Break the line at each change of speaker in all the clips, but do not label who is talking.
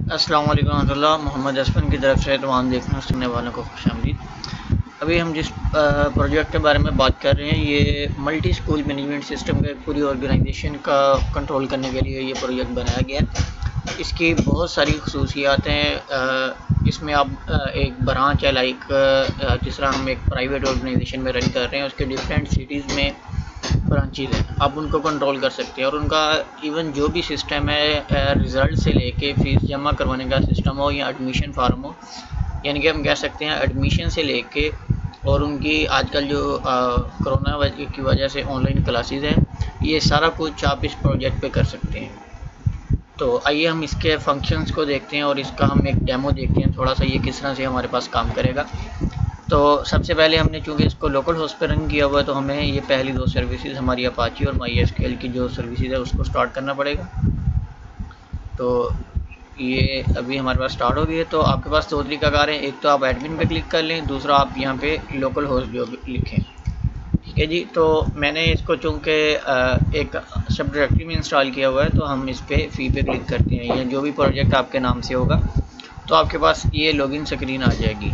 अस्सलाम वालेकुम रहमतुल्लाह। मोहम्मद असफन की तरफ से तमाम देखने सुनने वालों को खुशामदीद। अभी हम जिस प्रोजेक्ट के बारे में बात कर रहे हैं, ये मल्टी स्कूल मैनेजमेंट सिस्टम का पूरी ऑर्गेनाइजेशन का कंट्रोल करने के लिए ये प्रोजेक्ट बनाया गया है। इसकी बहुत सारी खसूसियात हैं। इसमें आप एक ब्रांच है, लाइक जिस तरह हम एक प्राइवेट ऑर्गेनाइजेशन में रन कर रहे हैं, उसके डिफरेंट सिटीज़ में ब्रांचेज हैं, आप उनको कंट्रोल कर सकते हैं। और उनका इवन जो भी सिस्टम है, रिज़ल्ट से लेके फीस जमा करवाने का सिस्टम हो या एडमिशन फार्म हो, यानी कि हम कह सकते हैं एडमिशन से लेके और उनकी आजकल जो कोरोना की वजह से ऑनलाइन क्लासेस हैं, ये सारा कुछ आप इस प्रोजेक्ट पे कर सकते हैं। तो आइए हम इसके फंक्शंस को देखते हैं और इसका हम एक डेमो देखते हैं थोड़ा सा, ये किस तरह से हमारे पास काम करेगा। तो सबसे पहले हमने चूँकि इसको लोकल होस्ट पर रन किया हुआ है, तो हमें ये पहली दो सर्विसेज हमारी अपाची और MySQL की जो सर्विसेज है उसको स्टार्ट करना पड़ेगा। तो ये अभी हमारे पास स्टार्ट हो गई है। तो आपके पास दो तरीकाकार हैं, एक तो आप एडमिन पे क्लिक कर लें, दूसरा आप यहाँ पे लोकल होस्ट जो लिखें। ठीक है जी। तो मैंने इसको चूँकि एक सब डायरेक्टरी में इंस्टॉल किया हुआ है, तो हम इस पर फी पे क्लिक करते हैं, या जो भी प्रोजेक्ट आपके नाम से होगा तो आपके पास ये लॉगिन स्क्रीन आ जाएगी।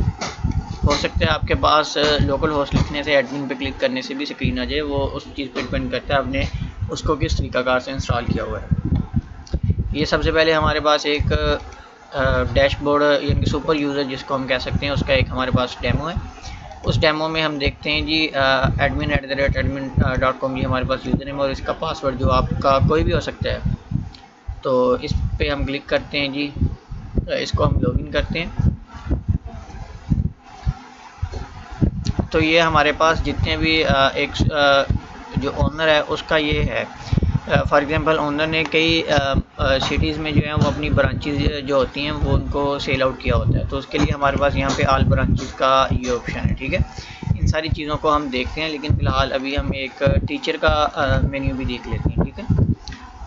हो सकता है आपके पास लोकल होस्ट लिखने से, एडमिन पे क्लिक करने से भी स्क्रीन आ जाए, वो उस चीज़ पे डिपेंड करता है आपने उसको किस तरीकाकार से इंस्टॉल किया हुआ है। ये सबसे पहले हमारे पास एक डैशबोर्ड यानी कि सुपर यूज़र जिसको हम कह सकते हैं, उसका एक हमारे पास डेमो है। उस डेमो में हम देखते हैं जी admin@admin.com ये हमारे पास यूज़र नेम और इसका पासवर्ड जो आपका कोई भी हो सकता है। तो इस पर हम क्लिक करते हैं जी, इसको हम लॉगिन करते हैं। तो ये हमारे पास जितने भी एक जो ओनर है उसका ये है। फॉर एग्जांपल ओनर ने कई सिटीज़ में जो है वो अपनी ब्रांचेज जो होती हैं वो उनको सेल आउट किया होता है, तो उसके लिए हमारे पास यहाँ पे ऑल ब्रांचेज का ये ऑप्शन है। ठीक है, इन सारी चीज़ों को हम देखते हैं, लेकिन फ़िलहाल अभी हम एक टीचर का मेन्यू भी देख लेते हैं। ठीक है,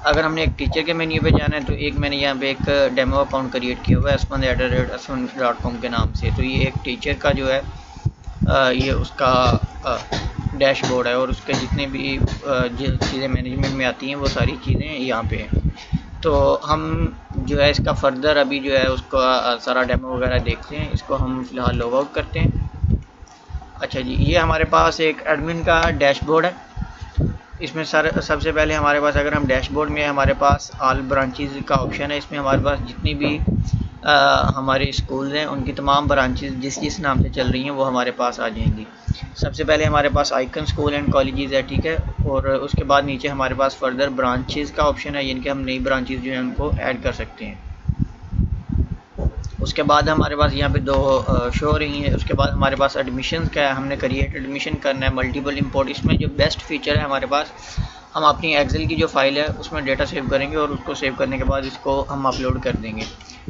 अगर हमने एक टीचर के मेन्यू पे जाना है, तो एक मैंने यहाँ पे एक डेमो अकाउंट क्रिएट किया हुआ है asman@asman.com के नाम से। तो ये एक टीचर का जो है ये उसका डैशबोर्ड है और उसके जितने भी चीज़ें मैनेजमेंट में आती हैं वो सारी चीज़ें यहाँ पे हैं। तो हम जो है इसका फर्दर अभी जो है उसका सारा डेमो वगैरह देखते हैं। इसको हम फ़िलहाल लॉग आउट करते हैं। अच्छा जी, ये हमारे पास एक एडमिन का डैशबोर्ड है। इसमें सबसे पहले हमारे पास, अगर हम डैशबोर्ड में, हमारे पास ऑल ब्रांचेज का ऑप्शन है। इसमें हमारे पास जितनी भी हमारे स्कूल हैं उनकी तमाम ब्रांचेस जिस नाम से चल रही हैं वो हमारे पास आ जाएंगी। सबसे पहले हमारे पास आइकन स्कूल एंड कॉलेजेस है। ठीक है, और उसके बाद नीचे हमारे पास फर्दर ब्रांचेस का ऑप्शन है, यानी कि हम नई ब्रांचेस जो हैं उनको ऐड कर सकते हैं। उसके बाद हमारे पास यहाँ पे दो शो हो रही हैं। उसके बाद हमारे पास एडमिशन का है, हमने क्रिएट एडमिशन करना है, मल्टीपल इंपोर्ट। इसमें जो बेस्ट फीचर है हमारे पास, हम अपनी एक्सेल की जो फाइल है उसमें डेटा सेव करेंगे और उसको सेव करने के बाद इसको हम अपलोड कर देंगे।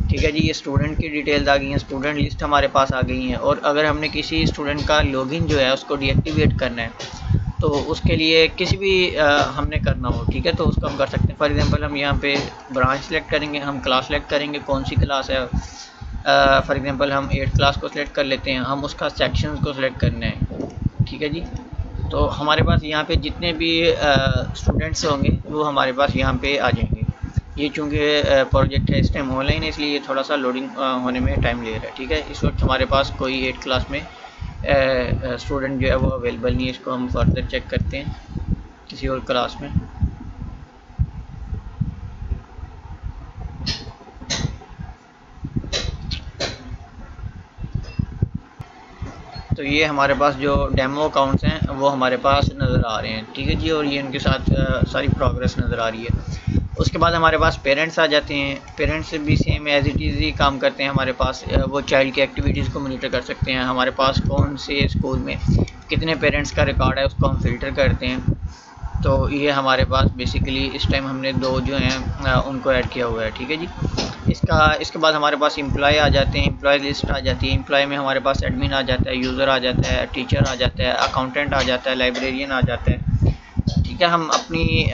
ठीक है जी, ये स्टूडेंट की डिटेल्स आ गई हैं, स्टूडेंट लिस्ट हमारे पास आ गई हैं। और अगर हमने किसी स्टूडेंट का लॉगिन जो है उसको डीएक्टिवेट करना है, तो उसके लिए किसी भी हमने करना हो, ठीक है, तो उसको हम कर सकते हैं। फॉर एग्जांपल हम यहाँ पे ब्रांच सेलेक्ट करेंगे, हम क्लास सेलेक्ट करेंगे, कौन सी क्लास है। फॉर एग्जांपल हम 8th क्लास को सिलेक्ट कर लेते हैं, हम उसका सेक्शन को सिलेक्ट करना है। ठीक है जी, तो हमारे पास यहाँ पे जितने भी स्टूडेंट्स होंगे वो हमारे पास यहाँ पे आ जाएंगे। ये चूँकि प्रोजेक्ट है इस टाइम ऑनलाइन है, इसलिए ये थोड़ा सा लोडिंग होने में टाइम ले रहा है। ठीक है, इस वक्त हमारे पास कोई 8th क्लास में स्टूडेंट जो है वो अवेलेबल नहीं है। इसको हम फर्दर चेक करते हैं किसी और क्लास में। तो ये हमारे पास जो डेमो अकाउंट्स हैं वो हमारे पास नज़र आ रहे हैं। ठीक है जी, और ये उनके साथ सारी प्रोग्रेस नज़र आ रही है। उसके बाद हमारे पास पेरेंट्स आ जाते हैं। पेरेंट्स भी सेम एज इट इज़ ही काम करते हैं। हमारे पास वो चाइल्ड की एक्टिविटीज़ को मॉनिटर कर सकते हैं। हमारे पास कौन से स्कूल में कितने पेरेंट्स का रिकॉर्ड है उसको हम फिल्टर करते हैं। तो ये हमारे पास बेसिकली इस टाइम हमने दो जो हैं उनको ऐड किया हुआ है। ठीक है जी, इसके बाद हमारे पास एम्प्लॉय आ जाते हैं, एम्प्लॉय लिस्ट आ जाती है। एम्प्लॉय में हमारे पास एडमिन आ जाता है, यूज़र आ जाता है, टीचर आ जाता है, अकाउंटेंट आ जाता है, लाइब्रेरियन आ जाता है। ठीक है, हम अपनी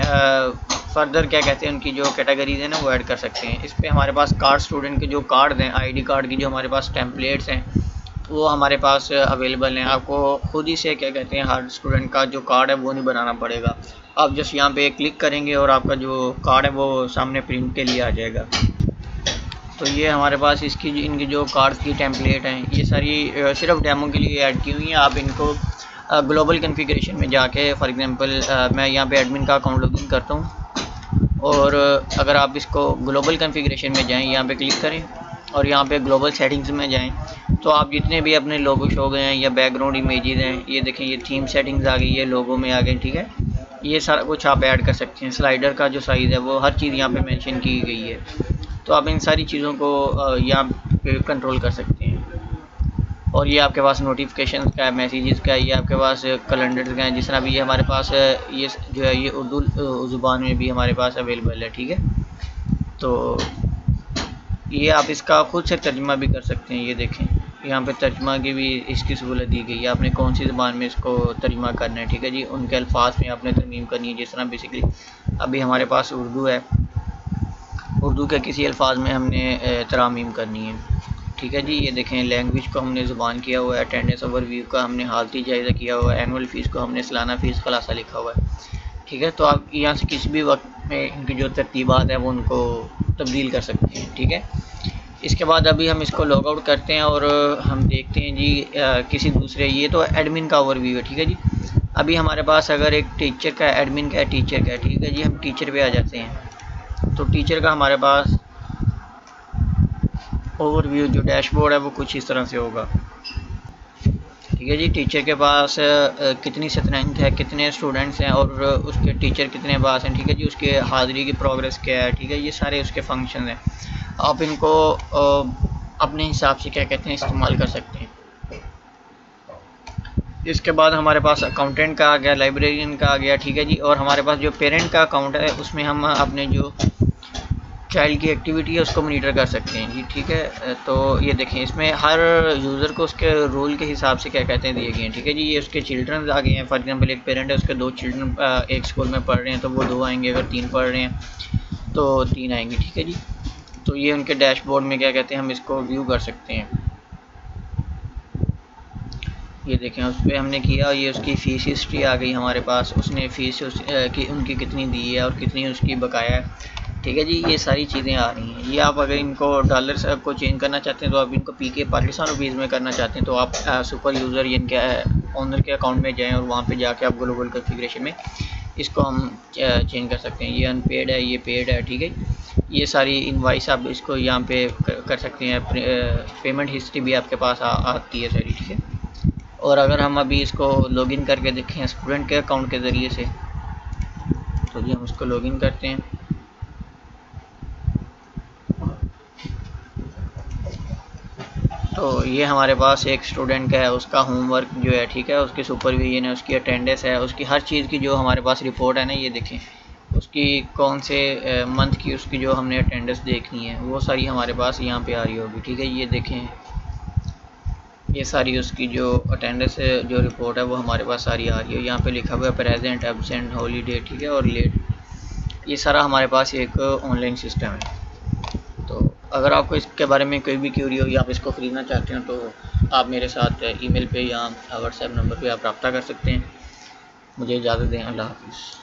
फर्दर क्या कहते हैं उनकी जो कैटेगरीज हैं ना वो ऐड कर सकते हैं। इस पर हमारे पास कार्ड, स्टूडेंट के जो कार्ड हैं, आईडी कार्ड की जो हमारे पास टेम्पलेट्स हैं वो हमारे पास अवेलेबल हैं। आपको खुद ही से क्या कहते हैं हर स्टूडेंट का जो कार्ड है वो नहीं बनाना पड़ेगा। आप जस्ट यहाँ पे क्लिक करेंगे और आपका जो कार्ड है वो सामने प्रिंट के लिए आ जाएगा। तो ये हमारे पास इनकी जो कार्ड्स की टेम्पलेट हैं ये सारी सिर्फ डेमो के लिए ऐड की हुई हैं। आप इनको ग्लोबल कॉन्फ़िगरेशन में जाके फॉर एग्जांपल मैं यहाँ पे एडमिन का अकाउंट लॉगिन करता हूँ और अगर आप इसको ग्लोबल कॉन्फ़िगरेशन में जाएं, यहाँ पे क्लिक करें और यहाँ पे ग्लोबल सेटिंग्स में जाएं, तो आप जितने भी अपने लोगो शो गए हैं या बैकग्राउंड इमेजेस हैं, ये देखें ये थीम सेटिंग्स आ गई, ये लोगो में आ गए, ठीक है। ये सारा कुछ आप ऐड कर सकते हैं। स्लाइडर का जो साइज़ है वो हर चीज़ यहाँ पे मेंशन की गई है, तो आप इन सारी चीज़ों को यहाँ पे कंट्रोल कर सकते हैं। और ये आपके पास नोटिफिकेशन का है, मैसेजेस का है, ये आपके पास कैलेंडर का है। जिस तरह भी ये हमारे पास ये जो है ये उर्दू ज़ुबान में भी हमारे पास अवेलेबल है, ठीक है। तो ये आप इसका खुद से तर्जुमा भी कर सकते हैं। ये देखें यहाँ पे तर्जुमा की भी इसकी सहूलत दी गई है, आपने कौन सी ज़बान में इसको तर्जुमा करना है, ठीक है जी। उनके अल्फाज में आपने तरमीम करनी है। जिस तरह बेसिकली अभी हमारे पास उर्दू है, उर्दू के किसी अल्फाज में हमने तरामीम करनी है, ठीक है जी। ये देखें लैंग्वेज को हमने ज़ुबान किया हुआ है, अटेंडेंस ओवरव्यू का हमने हालती जायज़ा किया हुआ है, एनुअल फ़ीस को हमने सालाना फ़ीस खुलासा लिखा हुआ है, ठीक है। तो आप यहाँ से किसी भी वक्त में इनकी जो तरतीबात है वो उनको तब्दील कर सकते हैं, ठीक है। इसके बाद अभी हम इसको लॉग आउट करते हैं और हम देखते हैं जी किसी दूसरे, ये तो एडमिन का ओवरव्यू है, ठीक है जी। अभी हमारे पास अगर एक टीचर का एडमिन का है, टीचर का है, ठीक है जी। हम टीचर पे आ जाते हैं, तो टीचर का हमारे पास ओवरव्यू जो डैशबोर्ड है वो कुछ इस तरह से होगा, ठीक है जी। टीचर के पास कितनी स्ट्रेंथ है, कितने स्टूडेंट्स हैं और उसके टीचर कितने पास हैं, ठीक है जी। उसके हाज़िरी की प्रोग्रेस क्या है, ठीक है। ये सारे उसके फंक्शन हैं, आप इनको अपने हिसाब से क्या कहते हैं इस्तेमाल कर सकते हैं। इसके बाद हमारे पास अकाउंटेंट का आ गया, लाइब्रेरियन का आ गया, ठीक है जी। और हमारे पास जो पेरेंट का अकाउंट है उसमें हम अपने जो चाइल्ड की एक्टिविटी है उसको मॉनिटर कर सकते हैं जी, ठीक है। तो ये देखें इसमें हर यूज़र को उसके रोल के हिसाब से क्या कहते हैं दिए गए हैं, ठीक है जी। ये उसके चिल्ड्रन आ गए हैं, फॉर एग्जांपल एक पेरेंट है उसके 2 चिल्ड्रन एक स्कूल में पढ़ रहे हैं तो वो 2 आएंगे, अगर 3 पढ़ रहे हैं तो 3 आएंगे, ठीक है जी। तो ये उनके डैशबोर्ड में क्या कहते हैं हम इसको व्यू कर सकते हैं। ये देखें उस पर हमने किया, ये उसकी फ़ीस हिस्ट्री आ गई हमारे पास, उसने फ़ीस उनकी कितनी दी है और कितनी उसकी बकाया है, ठीक है जी। ये सारी चीज़ें आ रही हैं। ये आप अगर इनको डॉलर्स को चेंज करना चाहते हैं तो आप इनको पीके पाकिस्तान रुपीज़ में करना चाहते हैं तो आप सुपर यूज़र या इनके ओनर के अकाउंट में जाएं और वहाँ पे जाके आप ग्लोबल कॉन्फ़िगरेशन में इसको हम चेंज कर सकते हैं। ये अनपेड है, ये पेड है, ठीक है। ये सारी इनवाइस आप इसको यहाँ पे कर सकते हैं। पेमेंट हिस्ट्री भी आपके पास आती है सारी, ठीक है। और अगर हम अभी इसको लॉगिन करके देखें स्टूडेंट के अकाउंट के ज़रिए से, तो जी हम उसको लॉगिन करते हैं। तो ये हमारे पास एक स्टूडेंट का है, उसका होमवर्क जो है, ठीक है, उसकी सुपरविजन है, उसकी अटेंडेंस है, उसकी हर चीज़ की जो हमारे पास रिपोर्ट है ना, ये देखें उसकी कौन से मंथ की उसकी जो हमने अटेंडेंस देखनी है वो सारी हमारे पास यहाँ पे आ रही होगी, ठीक है। ये देखें ये सारी उसकी जो अटेंडेंस जो रिपोर्ट है वो हमारे पास सारी आ रही है। यहाँ पे लिखा हुआ है प्रेजेंट, एब्सेंट, हॉलीडे, ठीक है, और लेट। ये सारा हमारे पास एक ऑनलाइन सिस्टम है। तो अगर आपको इसके बारे में कोई भी क्यूरी हो या आप इसको ख़रीदना चाहते हैं तो आप मेरे साथ ईमेल पे या व्हाट्सएप नंबर पे आप रब्ता कर सकते हैं। मुझे इजाज़त दें, अल्लाह हाफ़िज़।